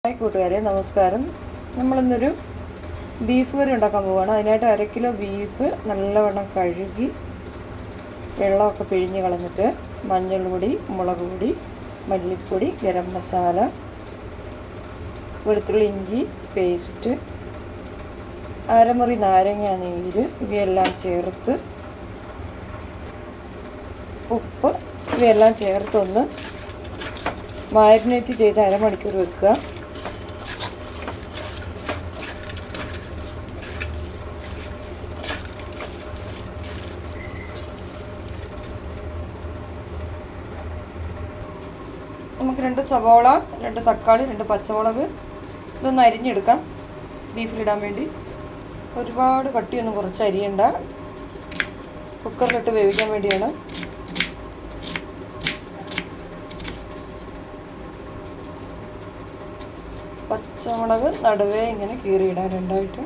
Hi കൂട്ടുകാരെ, നമസ്കാരം. നമ്മളിന്നൊരു beef കറി ഉണ്ടാക്കാൻ പോവുകയാണ്. അതിനായിട്ട് 1/2 കിലോ ബീഫ് നല്ലവണ്ണം കഴുകി വെള്ളമൊക്കെ പിഴിഞ്ഞ് കളഞ്ഞിട്ട് മഞ്ഞൾപ്പൊടി, മുളക് പൊടി, മല്ലിപ്പൊടി, ഗരം മസാല, വെളുത്തുള്ളി ഇഞ്ചി പേസ്റ്റ്, അരമുറി നാരങ്ങ നീര് ഇവയെല്ലാം ചേർത്ത്, ഉപ്പ് ഇവയെല്ലാം ചേർത്തൊന്ന് മാരിനേറ്റ് ചെയ്ത് അരമണിക്കൂർ വെക്കുക. നമുക്ക് 2 സവാള, 2 തക്കാളി, 2 പച്ചമുളക് ഇതൊന്ന് അരിഞ്ഞെടുക്കാം ബീഫിലിടാൻ വേണ്ടി. ഒരുപാട് കട്ടിയൊന്നും കുറച്ച് അരിയണ്ട, കുക്കറിലിട്ട് വേവിക്കാൻ വേണ്ടിയാണ്. പച്ചമുളക് നടുവേ ഇങ്ങനെ കീറിയിടാൻ രണ്ടായിട്ട്.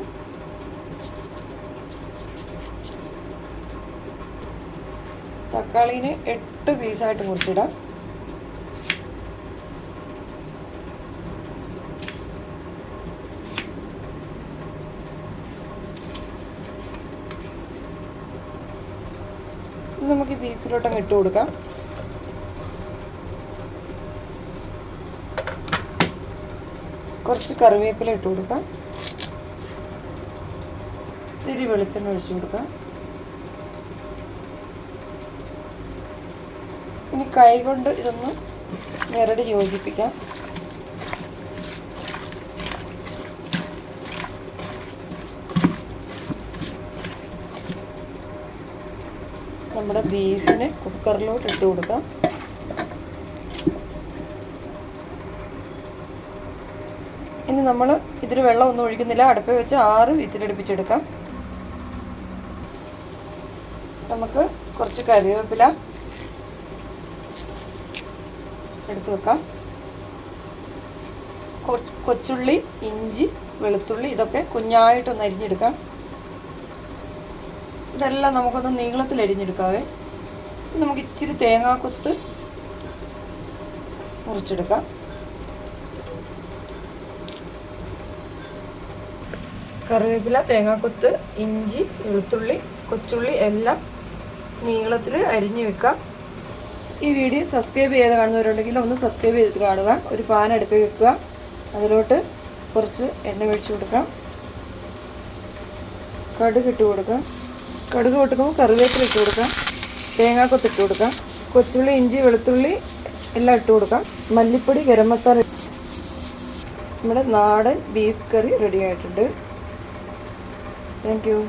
തക്കാളീനെ 8 പീസായിട്ട് മുറിച്ചിടാം. ഇത് നമുക്ക് ബീഫിലോട്ടങ്ങ് ഇട്ട് കൊടുക്കാം. കുറച്ച് കറിവേപ്പില ഇട്ട് കൊടുക്കാം. ഇത്തിരി വെളിച്ചെണ്ണ ഒഴിച്ചു കൊടുക്കാം. ഇനി കൈ കൊണ്ട് ഇതൊന്ന് ഞെരടി യോജിപ്പിക്കാം. നമ്മുടെ ബീഫിനെ കുക്കറിലോട്ട് ഇട്ട് കൊടുക്കാം. ഇനി നമ്മൾ ഇതിൽ വെള്ളമൊന്നും ഒഴിക്കുന്നില്ല. അടുപ്പിൽ വെച്ച് 6 വിസിലടുപ്പിച്ചെടുക്കാം. നമുക്ക് കുറച്ച് കറിവേപ്പില എടുത്തു വെക്കാം. കൊച്ചുള്ളി, ഇഞ്ചി, വെളുത്തുള്ളി ഇതൊക്കെ കുഞ്ഞായിട്ടൊന്ന് അരിഞ്ഞെടുക്കാം. ഇതെല്ലാം നമുക്കൊന്ന് നീളത്തിൽ അരിഞ്ഞെടുക്കാവേ. നമുക്ക് ഇച്ചിരി തേങ്ങാക്കൊത്ത് മുറിച്ചെടുക്കാം. കറിവേപ്പില, തേങ്ങാക്കൊത്ത്, ഇഞ്ചി, വെളുത്തുള്ളി, കൊച്ചുള്ളി എല്ലാം നീളത്തിൽ അരിഞ്ഞു വെക്കാം. ഈ വീഡിയോ സബ്സ്ക്രൈബ് ചെയ്ത് കാണുന്നവരുണ്ടെങ്കിൽ ഒന്ന് സബ്സ്ക്രൈബ് ചെയ്തിട്ട് കാണുക. ഒരു പാൻ അടുപ്പിൽ വെക്കുക. അതിലോട്ട് കുറച്ച് എണ്ണ ഒഴിച്ചു കൊടുക്കാം. കടുക് ഇട്ട് കൊടുക്കാം. കടുക് പൊട്ടുമ്പോൾ കറിവേപ്പില ഇട്ട് കൊടുക്കാം. തേങ്ങാക്കൊത്ത് ഇട്ട് കൊടുക്കാം. കൊച്ചുള്ളി, ഇഞ്ചി, വെളുത്തുള്ളി എല്ലാം ഇട്ട് കൊടുക്കാം. മല്ലിപ്പൊടി, ഗരം മസാല. നമ്മുടെ നാടൻ ബീഫ് കറി റെഡി ആയിട്ടുണ്ട്. Thank you.